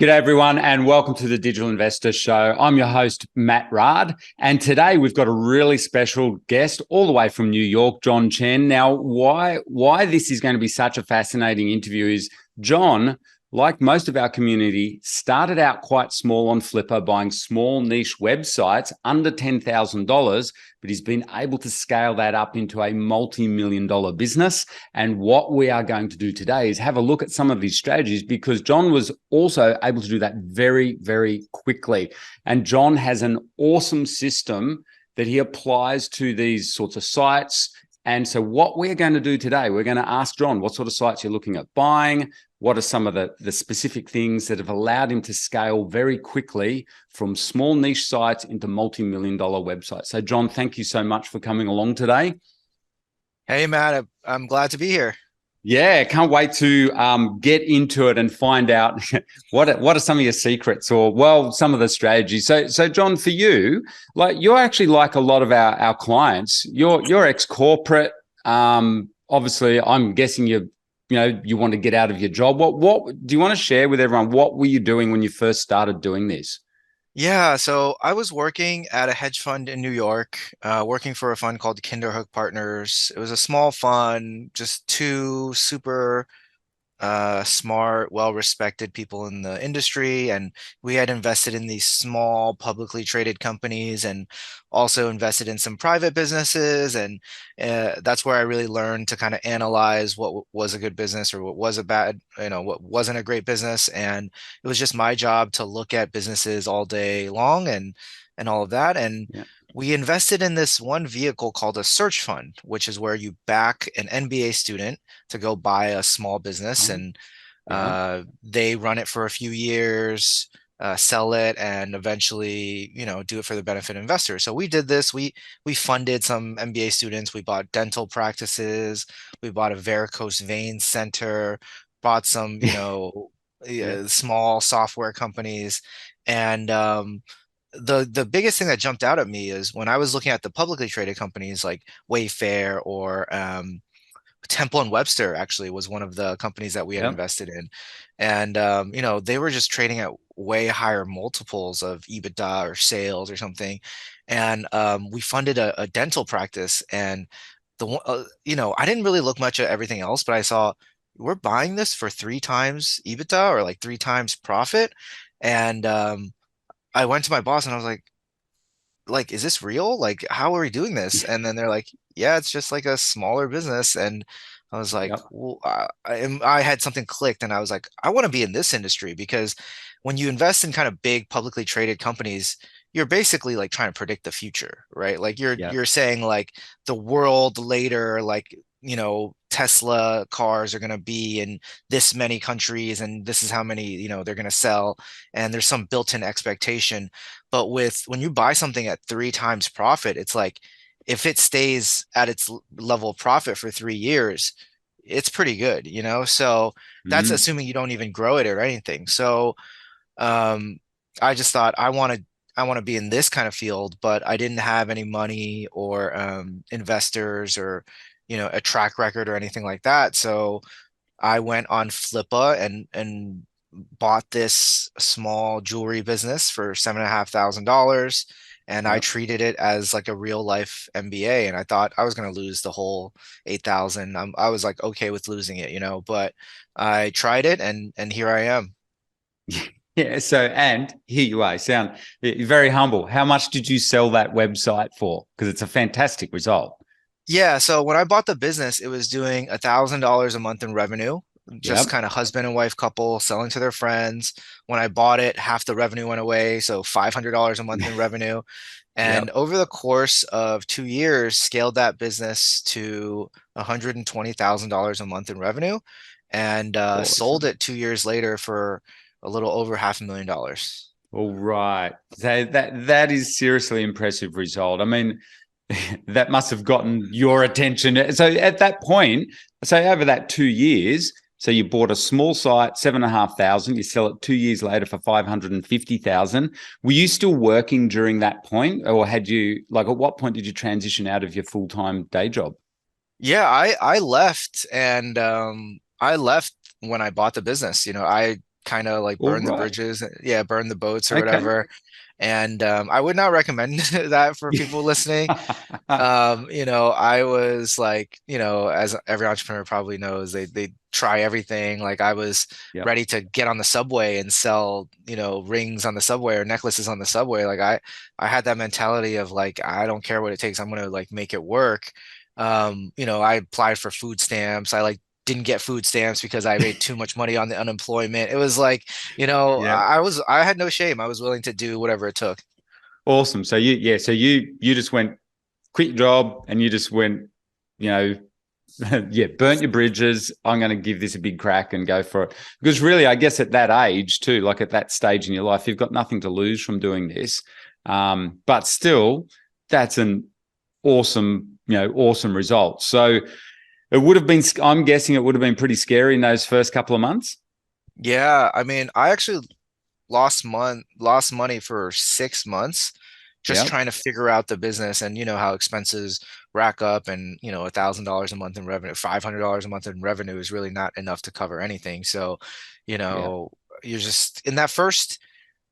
G'day everyone and welcome to the Digital Investor Show. I'm your host, Matt Rard, and today we've got a really special guest all the way from New York, Chen. Now, why this is going to be such a fascinating interview is John, like most of our community, started out quite small on Flippa, buying small niche websites under $10,000, but he's been able to scale that up into a multi-million-dollar business. And what we are going to do today is have a look at some of his strategies, because John was also able to do that very, very quickly. And John has an awesome system that he applies to these sorts of sites. And so what we're going to do today, we're going to ask John what sort of sites you're looking at buying. What are some of the specific things that have allowed him to scale very quickly from small niche sites into multi-million-dollar websites? So, John, thank you so much for coming along today. Hey, Matt, I'm glad to be here. Yeah, can't wait to get into it and find out what are some of your secrets, or some of the strategies. So John, for you, like you're actually like a lot of our clients. You're ex-corporate. Obviously, I'm guessing you want to get out of your job. What do you want to share with everyone? What were you doing when you first started doing this? Yeah, so I was working at a hedge fund in New York, working for a fund called Kinderhook Partners. It was a small fund, just two super smart, well-respected people in the industry, and we had invested in these small publicly traded companies and also invested in some private businesses. And that's where I really learned to kind of analyze what was a good business or what was a bad, what wasn't a great business. And it was just my job to look at businesses all day long and all of that. And Yeah. we invested in this one vehicle called a search fund, which is where you back an MBA student to go buy a small business, Oh, and yeah. they run it for a few years, sell it, and eventually, do it for the benefit of investors. So we did this. We funded some MBA students. We bought dental practices. We bought a varicose vein center. Bought some, Yeah. small software companies, and the biggest thing that jumped out at me is when I was looking at the publicly traded companies like Wayfair or Temple and Webster actually was one of the companies that we had Yeah. invested in. And they were just trading at way higher multiples of EBITDA or sales or something. And we funded a dental practice, and the one, I didn't really look much at everything else, but I saw we're buying this for three times EBITDA or like three times profit. And I went to my boss and I was like, is this real? Like, how are we doing this? And then they're like, yeah, it's just like a smaller business. And I was like, Yeah. well, I had something clicked, and I was like, I want to be in this industry, because when you invest in kind of big publicly traded companies, you're basically like trying to predict the future, right? Like Yeah. you're saying like the world later, like, Tesla cars are going to be in this many countries, and this is how many, they're going to sell, and there's some built-in expectation. But when you buy something at three times profit, it's like if it stays at its level of profit for 3 years, it's pretty good, So that's Mhm. assuming you don't even grow it or anything. So um, I just thought I want to be in this kind of field, but I didn't have any money or investors or a track record or anything like that. So I went on Flippa and bought this small jewelry business for $7,500. And I Yeah. treated it as like a real life MBA. And I thought I was going to lose the whole 8,000. I was like, okay with losing it, but I tried it, and here I am. Yeah. So, and here you are. Sound very humble. How much did you sell that website for? Because it's a fantastic result. Yeah, so when I bought the business, it was doing $1,000 a month in revenue, just Yep. kind of husband and wife couple selling to their friends. When I bought it, half the revenue went away, so $500 a month in revenue. And Yep. over the course of 2 years, scaled that business to $120,000 a month in revenue, and sold Awesome. it 2 years later for a little over $500,000. All right. So that is seriously impressive result. I mean, that must have gotten your attention. So at that point, say over that 2 years, so you bought a small site, 7,500, you sell it 2 years later for 550,000. Were you still working during that point? Or had you, like, at what point did you transition out of your full-time day job? Yeah, I left, and I left when I bought the business. I kind of like All burn the right. bridges, yeah, burn the boats or Okay. whatever. And I would not recommend that for people listening. I was like, as every entrepreneur probably knows, they try everything. Like I was Yep. ready to get on the subway and sell, rings on the subway or necklaces on the subway. Like I had that mentality of like, I don't care what it takes. I'm gonna like make it work. I applied for food stamps. I like didn't get food stamps because I made too much money on the unemployment. It was like, Yeah. I had no shame. I was willing to do whatever it took. Awesome. So you just went quit your job and you just went, you know, yeah, burnt your bridges. I'm going to give this a big crack and go for it. Because really, I guess at that age too, like at that stage in your life, you've got nothing to lose from doing this. But still, that's an awesome result. So it would have been, I'm guessing it would have been pretty scary in those first couple of months. Yeah, I mean, I actually lost money for 6 months just Yeah. trying to figure out the business, and you know how expenses rack up, and $1,000 a month in revenue, $500 a month in revenue is really not enough to cover anything. So, you Yeah. know, you're just in that first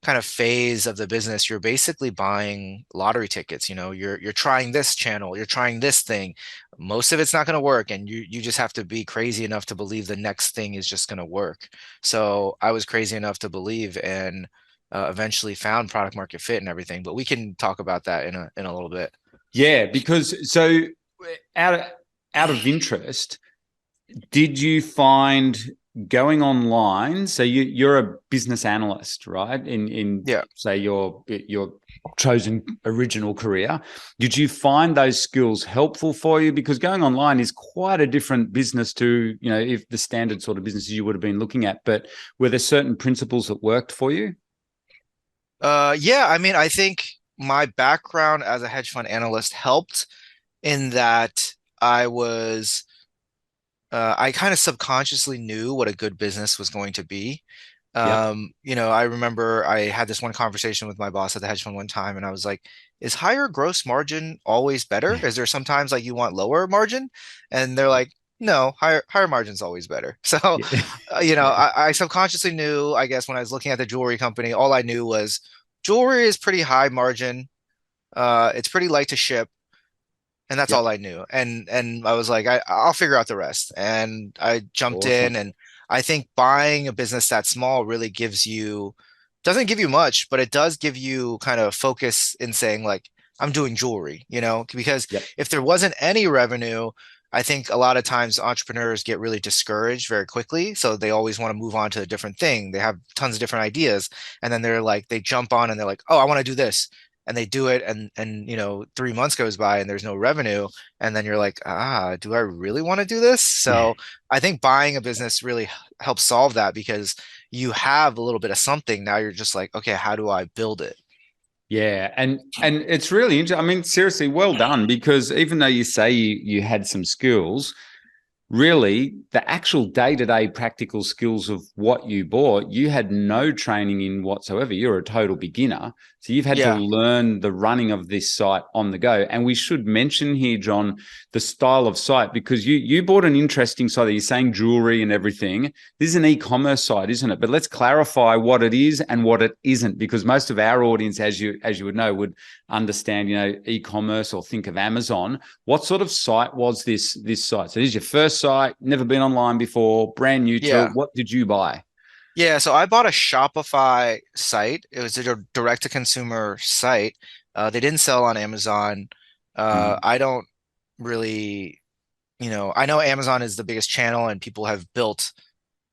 kind of phase of the business, you're basically buying lottery tickets. You're trying this channel, you're trying this thing. Most of it's not going to work, and you just have to be crazy enough to believe the next thing is just going to work. So I was crazy enough to believe, and eventually found product market fit and everything. But we can talk about that in a little bit. Yeah. Because so out of, out of interest, did you find going online? So you're a business analyst, right? In Yeah. say your chosen original career. Did you find those skills helpful for you? Because going online is quite a different business to, if the standard sort of businesses you would have been looking at. But were there certain principles that worked for you? Yeah, I mean, I think my background as a hedge fund analyst helped in that I kind of subconsciously knew what a good business was going to be. Yep. I remember I had this one conversation with my boss at the hedge fund one time, and I was like, is higher gross margin always better? Is there sometimes like you want lower margin? And they're like, no, higher margin's always better. So, Yeah. Yeah. I subconsciously knew, I guess, when I was looking at the jewelry company, all I knew was jewelry is pretty high margin. It's pretty light to ship, and that's all Yep. I knew. And I was like, I'll figure out the rest. And I jumped in, Awesome. and I think buying a business that small really doesn't give you much, but it does give you kind of focus in saying like, I'm doing jewelry, because Yep. if there wasn't any revenue, I think a lot of times entrepreneurs get really discouraged very quickly. So they always want to move on to a different thing. They have tons of different ideas. And then they jump on and they're like, oh, I want to do this, and they do it, and 3 months goes by and there's no revenue, and then you're like, do I really want to do this? So I think buying a business really helps solve that, because you have a little bit of something. Now you're just like, okay, how do I build it? Yeah, and it's really interesting. I mean, seriously, well done. Because even though you say you had some skills, really the actual day-to-day practical skills of what you bought, you had no training in whatsoever. You're a total beginner. So you've had to Yeah. learn the running of this site on the go. And we should mention here, John, the style of site, because you bought an interesting site. You're saying jewelry and everything. This is an e-commerce site, isn't it? But let's clarify what it is and what it isn't, because most of our audience, as you would know, would understand, e-commerce or think of Amazon. What sort of site was this site? So this is your first site, never been online before, brand new to it. Yeah. What did you buy? Yeah, so I bought a Shopify site. It was a direct to consumer site. They didn't sell on Amazon. Mm. I don't really, I know Amazon is the biggest channel and people have built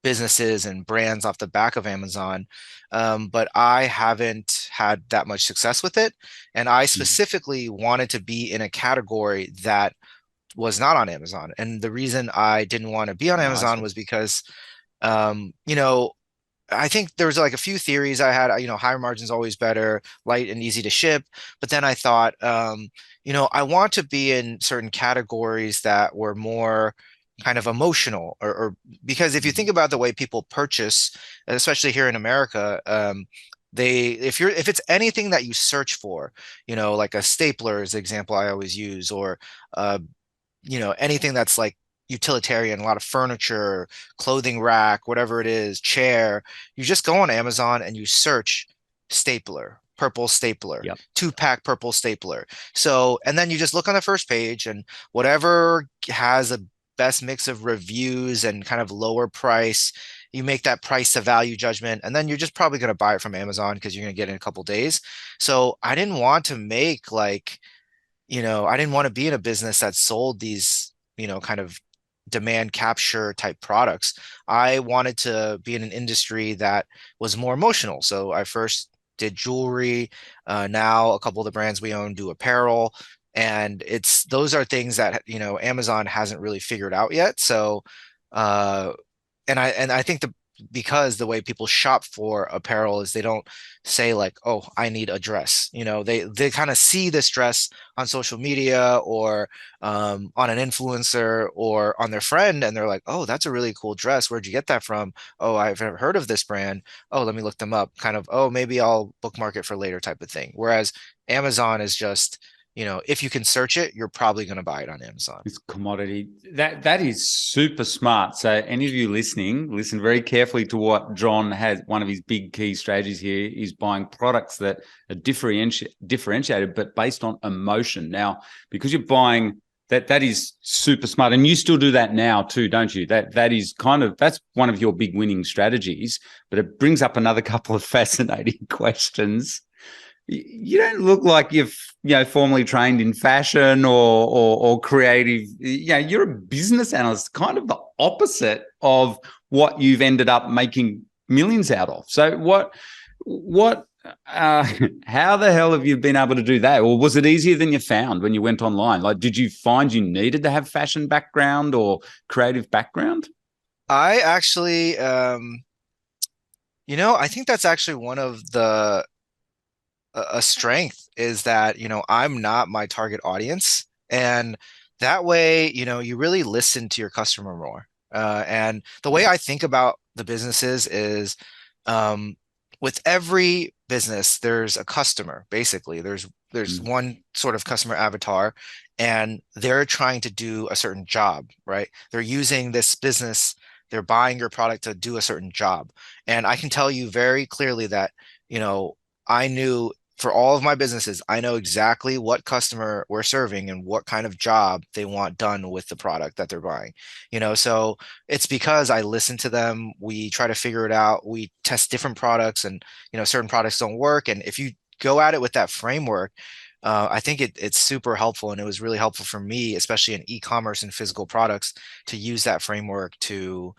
businesses and brands off the back of Amazon. But I haven't had that much success with it. And I Mm. specifically wanted to be in a category that was not on Amazon. And the reason I didn't want to be on I Amazon see. was because, um, you know, I think there was like a few theories I had, higher margins always better, light and easy to ship. But then I thought, I want to be in certain categories that were more kind of emotional, or because if you think about the way people purchase, especially here in America, if it's anything that you search for, like a stapler is the example I always use, or uh, anything that's like utilitarian, a lot of furniture, clothing rack, whatever it is, chair. You just go on Amazon and you search stapler, purple stapler, Yep. 2-pack purple stapler. So, and then you just look on the first page and whatever has a best mix of reviews and kind of lower price, you make that price to value judgment, and then you're just probably going to buy it from Amazon because you're going to get it in a couple days. So I didn't want to make like, I didn't want to be in a business that sold these, kind of demand capture type products. I wanted to be in an industry that was more emotional. So I first did jewelry. Now a couple of the brands we own do apparel. And those are things that, Amazon hasn't really figured out yet. So, uh, and I think because the way people shop for apparel is they don't say like, oh, I need a dress. They kind of see this dress on social media or on an influencer or on their friend, and they're like, oh, that's a really cool dress. Where'd you get that from? Oh, I've never heard of this brand. Oh, let me look them up. Kind of, oh, maybe I'll bookmark it for later type of thing. Whereas Amazon is just, if you can search it, you're probably going to buy it on Amazon. It's commodity. That is super smart. So any of you listening, listen very carefully to what John has. One of his big key strategies here is buying products that are differentiated, but based on emotion. Now, because you're buying that is super smart. And you still do that now too, don't you? That's one of your big winning strategies, but it brings up another couple of fascinating questions. You don't look like you've formally trained in fashion or creative. You're a business analyst, kind of the opposite of what you've ended up making millions out of. So how the hell have you been able to do that? Or was it easier than you found when you went online? Like, did you find you needed to have fashion background or creative background? I actually, I think that's actually one of the a strength is that, I'm not my target audience. And that way, you really listen to your customer more. And the way I think about the businesses is with every business, there's a customer, basically. There's one sort of customer avatar, and they're trying to do a certain job, right? They're using this business, they're buying your product to do a certain job. And I can tell you very clearly that, I knew for all of my businesses, I know exactly what customer we're serving and what kind of job they want done with the product that they're buying. So it's because I listen to them. We try to figure it out. We test different products, and certain products don't work. And if you go at it with that framework, I think it's super helpful, and it was really helpful for me, especially in e-commerce and physical products, to use that framework to,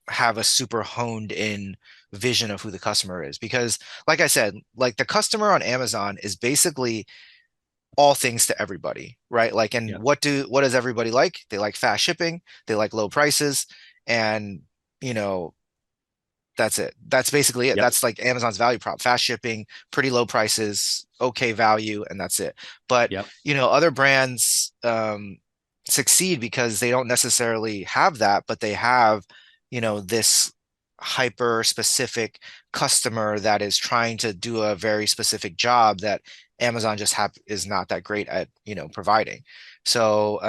have a super honed in vision of who the customer is. Because like I said, like the customer on Amazon is basically all things to everybody, right? Like, and Yeah. what does everybody like? They like fast shipping, they like low prices, and you know, that's it. That's basically it. Yep. That's like Amazon's value prop: fast shipping, pretty low prices, okay value, and that's it. But Yep. other brands succeed because they don't necessarily have that, but they have, this hyper specific customer that is trying to do a very specific job that Amazon just is not that great at, providing. So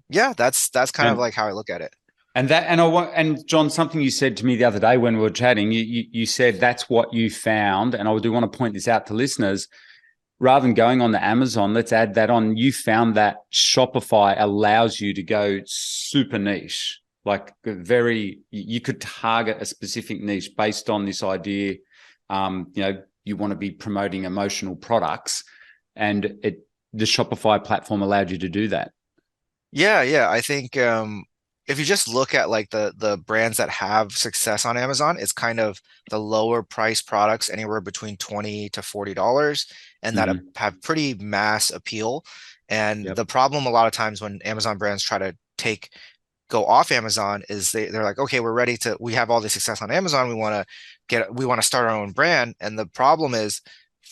yeah, that's kind of And like how I look at it. and John, something you said to me the other day when we were chatting, you said that's what you found, and I do want to point this out to listeners. Rather than going on the Amazon, let's add that on. You found that Shopify allows you to go super niche, like you could target a specific niche based on this idea. You want to be promoting emotional products, and the Shopify platform allowed you to do that. Yeah. I think if you just look at like the brands that have success on Amazon, it's kind of the lower price products, anywhere between $20 to $40, and that Mm-hmm. have pretty mass appeal. And Yep. the problem a lot of times when Amazon brands try to go off Amazon is they're like, okay, we have all this success on Amazon. We want to start our own brand. And the problem is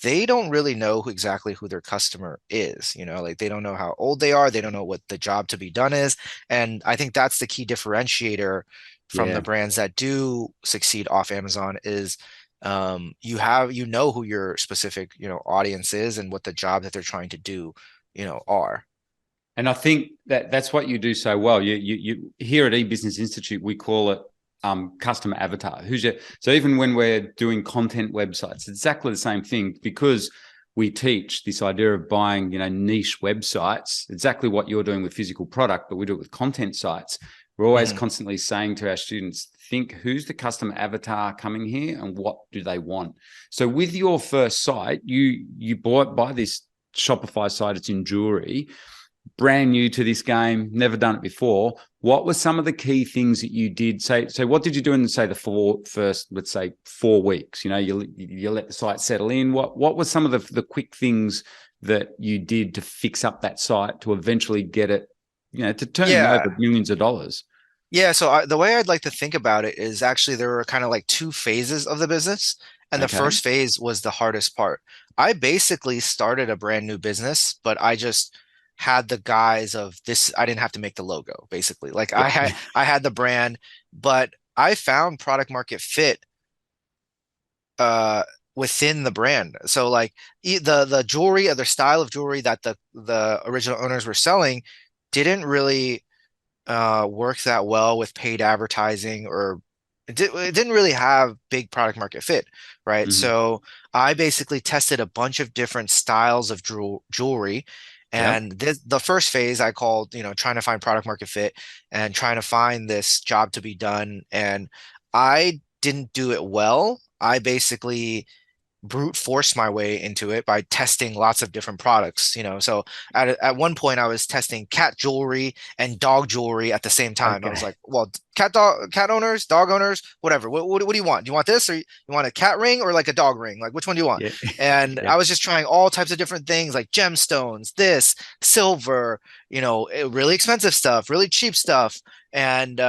they don't really know exactly who their customer is. Like they don't know how old they are. They don't know what the job to be done is. And I think that's the key differentiator from the Yeah. brands that do succeed off Amazon is you know who your specific, audience is and what the job that they're trying to do, are. And I think that's what you do so well. You here at eBusiness Institute, we call it customer avatar. So even when we're doing content websites, it's exactly the same thing, because we teach this idea of buying, niche websites, exactly what you're doing with physical product, but we do it with content sites. We're always constantly saying to our students, think, who's the customer avatar coming here and what do they want? So with your first site, you bought by this Shopify site, it's in jewelry, brand new to this game, never done it before. What were some of the key things that you did? So what did you do in, say, the first, let's say, 4 weeks? You let the site settle in. What were some of the quick things that you did to fix up that site to eventually get it, to turn Yeah. over millions of dollars? Yeah, so the way I'd like to think about it is actually there were kind of like two phases of the business. And the Okay. first phase was the hardest part. I basically started a brand new business, but I just had the guise of this. I didn't have to make the logo, basically. Like Yeah. I had the brand, but I found product market fit uh within the brand. So like the jewelry or the style of jewelry that the original owners were selling didn't really work that well with paid advertising, or it didn't really have big product market fit, right? Mm-hmm. So I basically tested a bunch of different styles of jewelry. Yep. And the first phase I called, trying to find product market fit and trying to find this job to be done. And I didn't do it well. I basically brute force my way into it by testing lots of different products, so at one point I was testing cat jewelry and dog jewelry at the same time. I was Okay. like, well, cat owners, dog owners, whatever, what do you want? Do you want this, or you want a cat ring or like a dog ring? Like, which one do you want? Yeah. And Yeah. I was just trying all types of different things, like gemstones, this, silver, really expensive stuff, really cheap stuff. And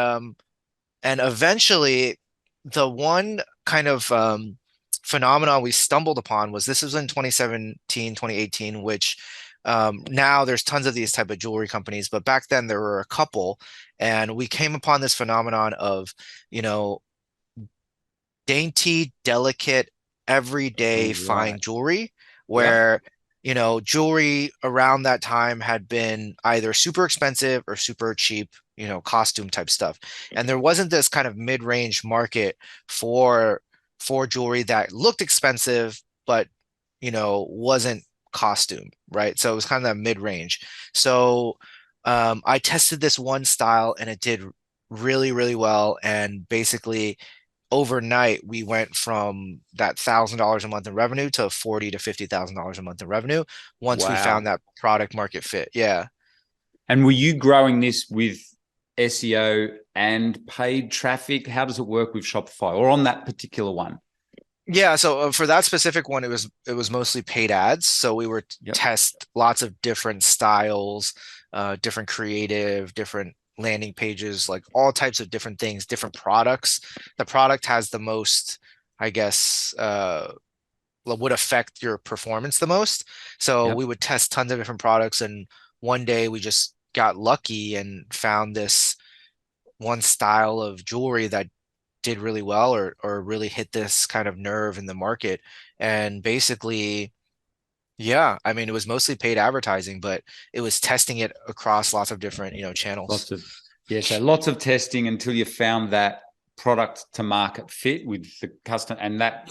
eventually, the one kind of phenomenon we stumbled upon was, this was in 2017, 2018, which now there's tons of these type of jewelry companies, but back then there were a couple, and we came upon this phenomenon of, you know, dainty, delicate, everyday All right. fine jewelry, Yep. where jewelry around that time had been either super expensive or super cheap, costume type stuff. And there wasn't this kind of mid-range market for jewelry that looked expensive, but wasn't costume, right? So it was kind of that mid-range. So I tested this one style and it did really, really well. And basically overnight we went from that $1,000 a month in revenue to 40 to $50,000 a month in revenue once we found Wow. that product market fit. Yeah. And were you growing this with SEO and paid traffic? How does it work with Shopify, or on that particular one? Yeah, so for that specific one, it was mostly paid ads. So we were Yep. test lots of different styles, different creative, different landing pages, like all types of different things, different products. The product has the most, I guess, would affect your performance the most. So Yep. we would test tons of different products, and one day we just got lucky and found this one style of jewelry that did really well, or really hit this kind of nerve in the market. And basically, yeah, I mean, it was mostly paid advertising, but it was testing it across lots of different, channels. Lots of, yeah. So lots of testing until you found that product to market fit with the custom, and that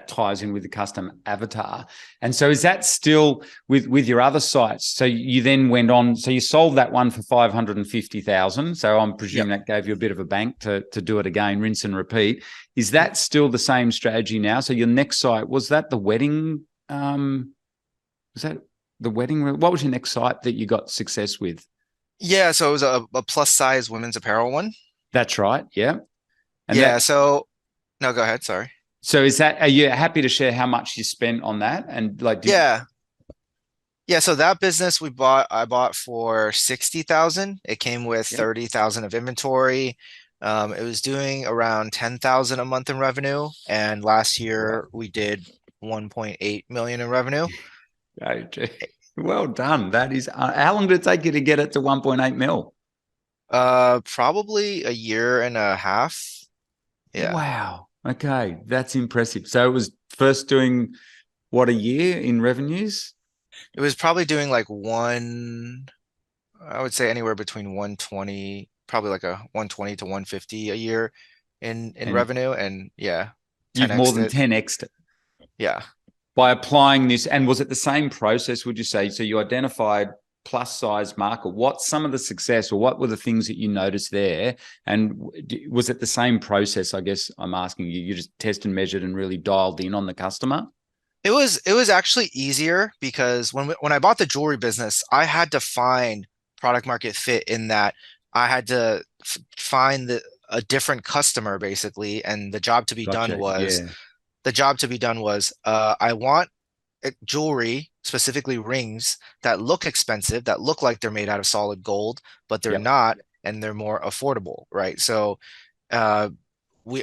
ties in with the custom avatar. And so is that still with your other sites? So you then went on, so you sold that one for 550,000. So I'm Yep. presuming that gave you a bit of a bank to do it again, rinse and repeat. Is that still the same strategy now? So your next site, was that the wedding? Was that the wedding? What was your next site that you got success with? Yeah, so it was a plus size women's apparel one. That's right. Yeah. And Yeah, that, so no, go ahead, sorry. so are you happy to share how much you spent on that? And like, Yeah. Yeah, so that business I bought for 60,000. It came with yep. 30,000 of inventory. It was doing around 10,000 a month in revenue, and last Wow. year we did 1.8 million in revenue. Okay. Well done. That is, how long did it take you to get it to 1.8 mil? Probably a year and a half. Yeah. Wow. Okay. That's impressive. So it was first doing what, a year in revenues? It was probably doing like one. I would say anywhere between 120, probably like a 120 to 150 a year in And revenue, and yeah, you've more 10x than it. 10x Yeah. by applying this. And was it the same process, would you say? So you identified plus size market. What's some of the success, or what were the things that you noticed there? And was it the same process? I guess I'm asking you. You just test and measured and really dialed in on the customer. It was actually easier because when I bought the jewelry business, I had to find product market fit in that I had to f find a different customer basically, and Gotcha. Yeah. the job to be done was I want jewelry, specifically rings that look expensive, that look like they're made out of solid gold, but they're Yep. not, and they're more affordable, right? So uh,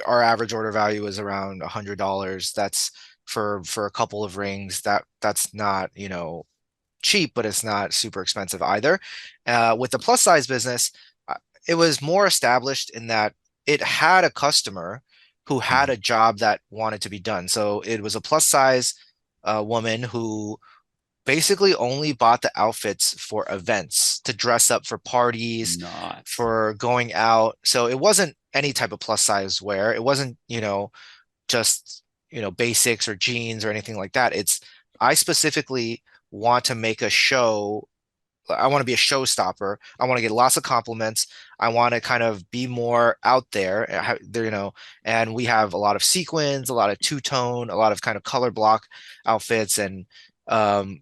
our average order value is around $100. That's for a couple of rings. That's not, cheap, but it's not super expensive either. With the plus size business, uh, it was more established in that it had a customer who had Mhm. a job that wanted to be done. So it was a plus size woman who basically only bought the outfits for events, to dress up for parties, Nice. for going out. So it wasn't any type of plus size wear. It wasn't, just, basics or jeans or anything like that. I specifically want to make a show. I want to be a showstopper. I want to get lots of compliments. I want to kind of be more out there, and we have a lot of sequins, a lot of two-tone, a lot of kind of color block outfits. And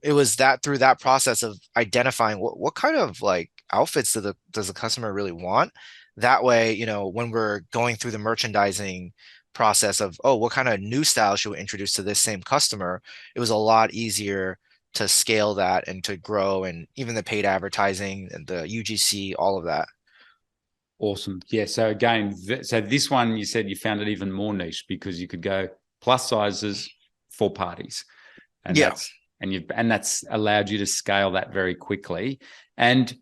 it was that through that process of identifying what kind of like outfits does the customer really want. That way, when we're going through the merchandising process of, oh, what kind of new style should we introduce to this same customer, it was a lot easier to scale that and to grow, and even the paid advertising and the UGC, all of that. Awesome. Yeah. So again, so this one you said you found it even more niche because you could go plus sizes for parties, and Yeah. that's allowed you to scale that very quickly. And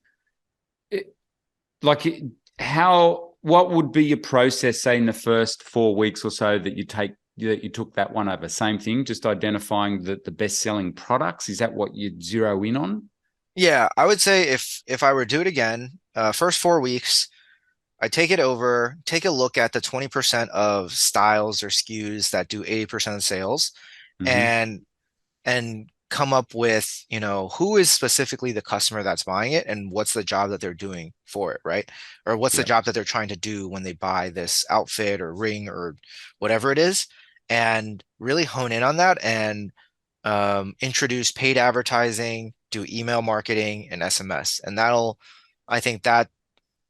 it, like how what would be your process, say in the first 4 weeks or so that you took that one over? Same thing, just identifying the best selling products. Is that what you'd zero in on? Yeah, I would say if I were to do it again, first 4 weeks, I take it over, take a look at the 20% of styles or SKUs that do 80% of sales, Mm-hmm. and come up with, who is specifically the customer that's buying it and what's the job that they're doing for it, right? Or what's the Yeah. job that they're trying to do when they buy this outfit or ring or whatever it is, and really hone in on that, and introduce paid advertising, do email marketing and SMS. And I think that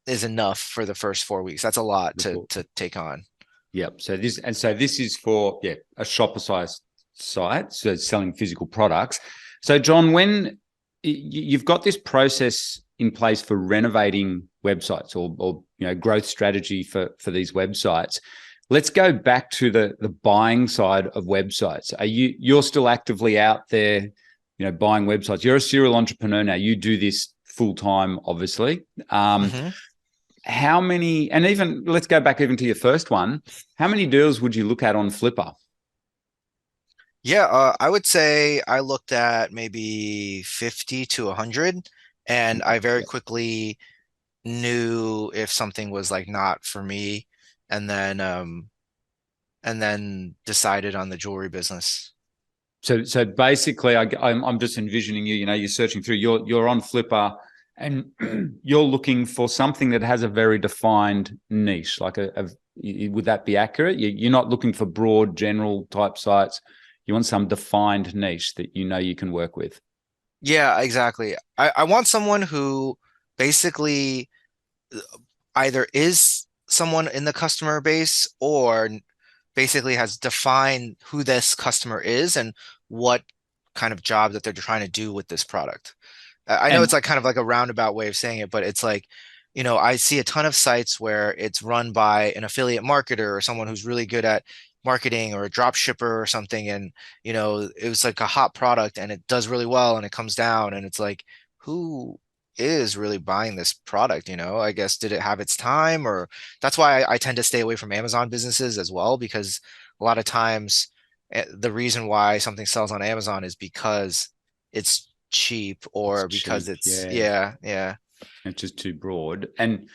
is enough for the first 4 weeks. That's a lot to take on. Yep. So this is for a Shopify site, so selling physical products. So John, when you've got this process in place for renovating websites, or growth strategy for these websites, let's go back to the buying side of websites. You're still actively out there, buying websites? You're a serial entrepreneur now. You do this full time, obviously. Hmm. How many, and even let's go back even to your first one, how many deals would you look at on Flippa? Yeah, I would say I looked at maybe 50 to 100, and I very Yeah. quickly knew if something was like not for me, and then decided on the jewelry business. So basically, I'm just envisioning you. You're searching through. You're on Flippa, and you're looking for something that has a very defined niche. Like would that be accurate? You're not looking for broad, general type sites. You want some defined niche that you can work with. Yeah, exactly. I want someone who basically either is someone in the customer base, or basically has defined who this customer is and what kind of job that they're trying to do with this product. I know And it's like kind of like a roundabout way of saying it, but it's like, I see a ton of sites where it's run by an affiliate marketer or someone who's really good at marketing, or a drop shipper or something. And, it was like a hot product and it does really well and it comes down, and it's like, who is really buying this product? I guess, did it have its time? Or that's why I tend to stay away from Amazon businesses as well, because a lot of times the reason why something sells on Amazon is because it's cheap, it's or because cheap. it's, Yeah. yeah, yeah. It's just too broad. And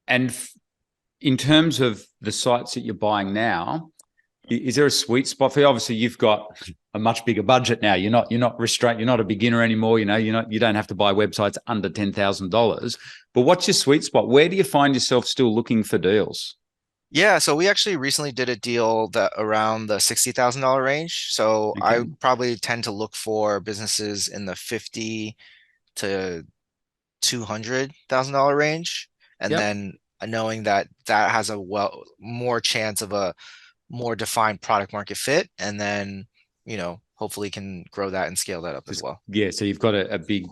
in terms of the sites that you're buying now, is there a sweet spot for you? Obviously, you've got a much bigger budget now. You're not restrained. You're not a beginner anymore. You don't have to buy websites under $10,000. But what's your sweet spot? Where do you find yourself still looking for deals? Yeah, so we actually recently did a deal that around the $60,000 range. So I Okay. probably tend to look for businesses in the 50 to $200,000 range, and Yep. then knowing that that has a more chance of a more defined product market fit, and then hopefully can grow that and scale that up as Just well. yeah, so you've got a big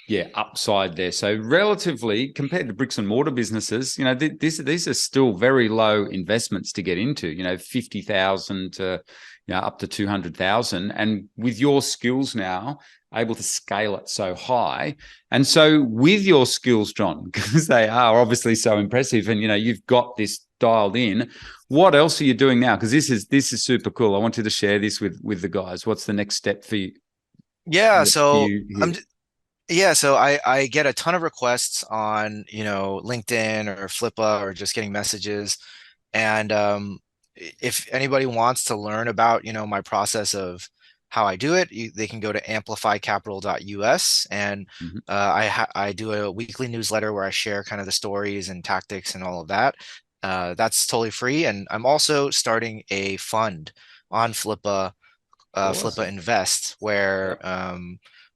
yeah upside there. So relatively compared to bricks and mortar businesses, these are still very low investments to get into. 50,000 to up to 200,000, and with your skills now, able to scale it so high. And so with your skills, John, because they are obviously so impressive, and you've got this dialed in. What else are you doing now? Because this is super cool. I wanted to share this with the guys. What's the next step for you? Yeah, For so you I'm here? yeah, so I get a ton of requests on, LinkedIn or Flippa or just getting messages. And if anybody wants to learn about, my process of how I do it, they can go to amplifycapital.us. And Mhm. I do a weekly newsletter where I share kind of the stories and tactics and all of that. That's totally free. And I'm also starting a fund on Flippa, Flippa Awesome. Invest, Yep. where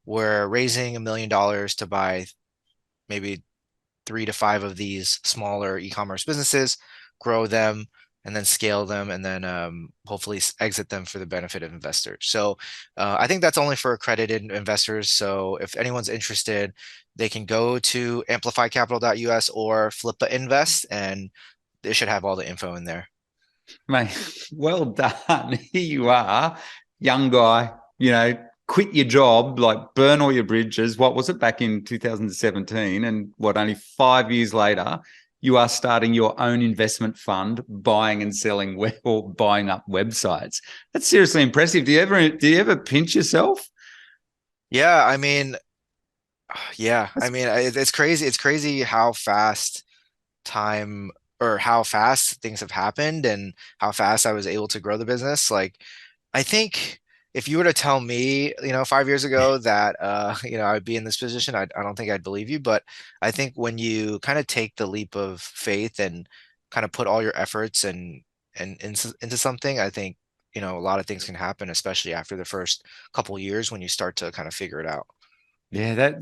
we're raising $1 million to buy maybe 3 to 5 of these smaller e-commerce businesses, grow them, and then scale them, and then hopefully exit them for the benefit of investors. So I think that's only for accredited investors. So if anyone's interested, they can go to amplifycapital.us or Flippa Invest, and they should have all the info in there. Mate, well done. Here you are, young guy, quit your job, like burn all your bridges. What was it back in 2017? And what, only 5 years later, you are starting your own investment fund, buying and selling web or buying up websites. That's seriously impressive. Do you ever pinch yourself? Yeah, I mean, yeah, I That's mean, it's crazy. It's crazy how fast time or how fast things have happened and how fast I was able to grow the business. Like, I think if you were to tell me, 5 years ago that, I'd be in this position, I don't think I'd believe you. But I think when you kind of take the leap of faith and kind of put all your efforts and into something, I think, a lot of things can happen, especially after the first couple years when you start to kind of figure it out. Yeah,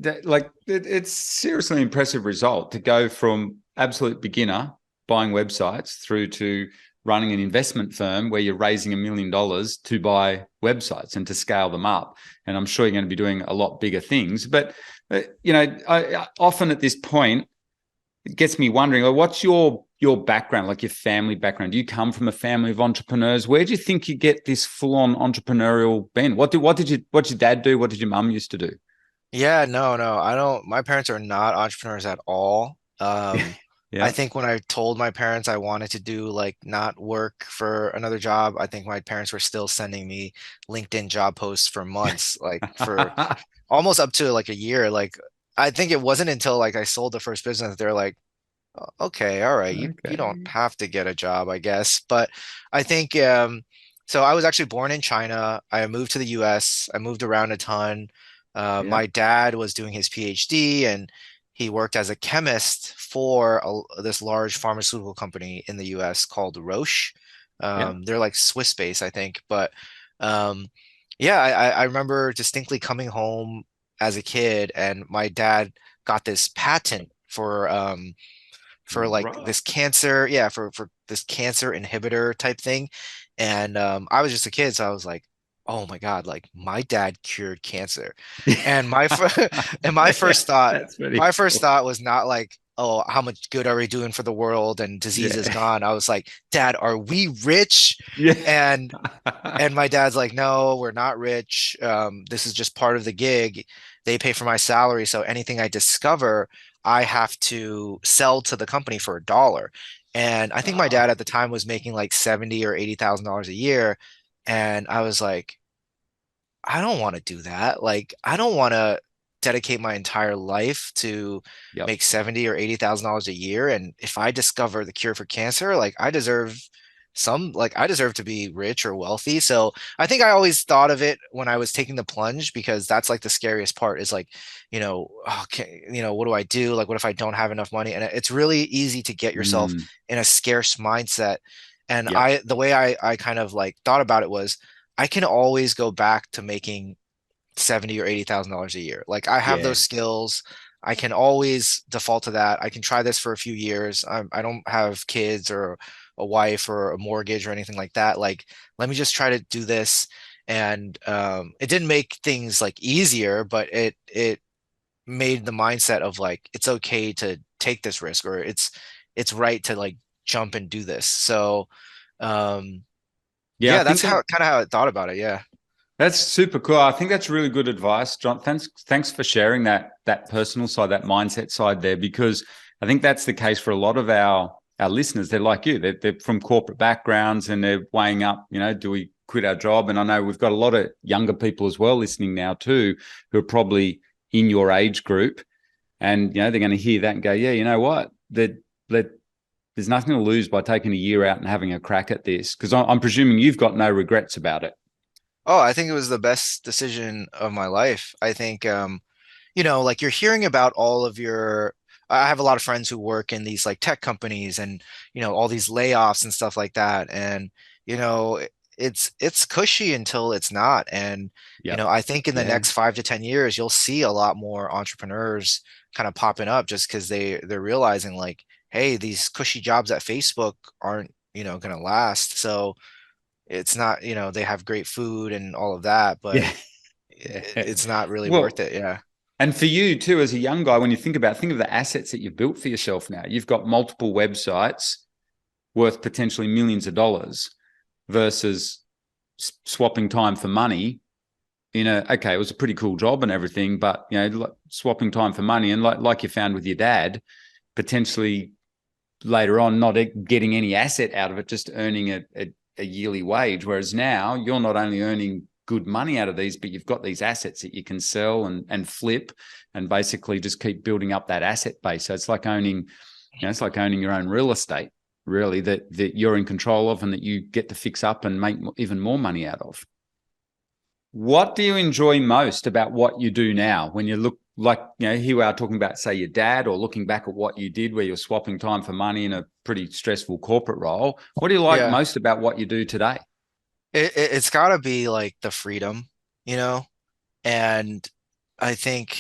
it's seriously impressive result to go from absolute beginner buying websites through to running an investment firm where you're raising $1 million to buy websites and to scale them up. And I'm sure you're going to be doing a lot bigger things. But I often at this point it gets me wondering, like, what's your background, like your family background? Do you come from a family of entrepreneurs? Where do you think you get this full-on entrepreneurial bent? What did your dad do? What did your mum used to do? Yeah, no, no, I don't. My parents are not entrepreneurs at all. I Yeah. think when I told my parents I wanted to do like not work for another job, I think my parents were still sending me LinkedIn job posts for months, like for almost up to like a year. Like I think it wasn't until like I sold the first business that they're like, okay, all right, you don't Okay. have to get a job, I guess. But I think so I was actually born in China. I moved to the US. I moved around a ton. Yeah. My dad was doing his PhD and he worked as a chemist for this large pharmaceutical company in the US called Roche. Yeah. They're like Swiss based, I think. But um, yeah, I remember distinctly coming home as a kid and my dad got this patent for like Right. this cancer, yeah, for this cancer inhibitor type thing. And I was just a kid, so I was like, oh my God, like my dad cured cancer. And and Yeah, that's pretty my first cool. thought was not like, oh, how much good are we doing for the world and disease is Yeah. gone. I was like, Dad, are we rich? Yeah. And my dad's like, no, we're not rich. This is just part of the gig. They pay for my salary, so anything I discover, I have to sell to the company for $1. And I think my dad Ah, at the time was making like 70 or $80,000 a year. And I was like, I don't want to do that. Like, I don't want to. dedicate my entire life to Yep. make 70 or $80,000 a year. And if I discover the cure for cancer, like I deserve to be rich or wealthy. So I think I always thought of it when I was taking the plunge, because that's like the scariest part is like, okay, what do I do? Like, what if I don't have enough money? And it's really easy to get yourself Mm, in a scarce mindset. And yep. the way I kind of like thought about it was I can always go back to making 70 or $80,000 a year. Like I have Yeah. those skills. I can always default to that. I can try this for a few years. I don't have kids or a wife or a mortgage or anything like that. Like, let me just try to do this. And it didn't make things like easier, but it made the mindset of like it's okay to take this risk, or it's right to like jump and do this. So um Yeah. I yeah, think that's that how kind of how I thought about it. Yeah. that's super cool. I think that's really good advice, John. Thanks for sharing that personal side, that mindset side there, because I think that's the case for a lot of our listeners. They're like you. They're from corporate backgrounds and they're weighing up, do we quit our job? And I know we've got a lot of younger people as well listening now too, who are probably in your age group. And, they're going to hear that and go, yeah, you know what? There's nothing to lose by taking a year out and having a crack at this. Because I'm presuming you've got no regrets about it. Oh, I think it was the best decision of my life. I think, like you're hearing about all of I have a lot of friends who work in these like tech companies and, all these layoffs and stuff like that. And, it's cushy until it's not. And, Yep. I think in the Yeah. next 5 to 10 years, you'll see a lot more entrepreneurs kind of popping up just because they're realizing like, hey, these cushy jobs at Facebook aren't, going to last. So, it's not, they have great food and all of that, but Yeah. Yeah. it's not really worth Well, it. Yeah. and for you too, as a young guy, when you think of the assets that you've built for yourself now. You've got multiple websites worth potentially millions of dollars versus swapping time for money. Okay, it was a pretty cool job and everything, but swapping time for money, and like you found with your dad, potentially later on not getting any asset out of it, just earning a yearly wage. Whereas now you're not only earning good money out of these, but you've got these assets that you can sell and flip and basically just keep building up that asset base. So it's like owning, it's like owning your own real estate, really, that you're in control of and that you get to fix up and make even more money out of. What do you enjoy most about what you do now when you look like, here we are talking about, say, your dad, or looking back at what you did where you're swapping time for money in a pretty stressful corporate role? What do you like Yeah. most about what you do today? It's got to be like the freedom, you know? And I think,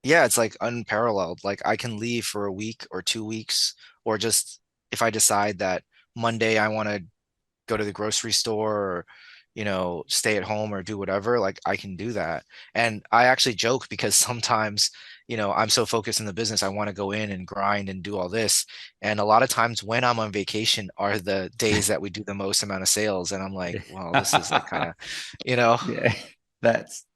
yeah, it's like unparalleled. Like I can leave for a week or 2 weeks, or just if I decide that Monday I want to go to the grocery store or, stay at home or do whatever, like I can do that. And I actually joke because sometimes, I'm so focused in the business, I want to go in and grind and do all this. And a lot of times when I'm on vacation are the days that we do the most amount of sales. And I'm like, well, this is like kind of, you know, Yeah,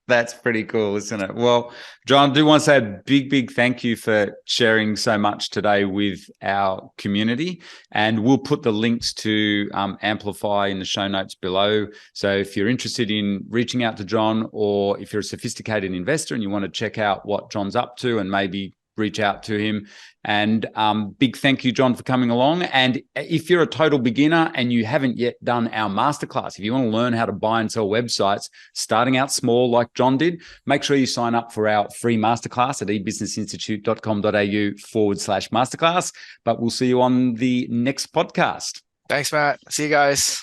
that's pretty cool, isn't it? Well, John, I do want to say a big thank you for sharing so much today with our community. And we'll put the links to Amplify in the show notes below. So if you're interested in reaching out to John, or if you're a sophisticated investor and you want to check out what John's up to and maybe reach out to him. And big thank you, John, for coming along. And if you're a total beginner and you haven't yet done our masterclass, if you want to learn how to buy and sell websites, starting out small like John did, make sure you sign up for our free masterclass at ebusinessinstitute.com.au/masterclass. But we'll see you on the next podcast. thanks, Matt. See you guys.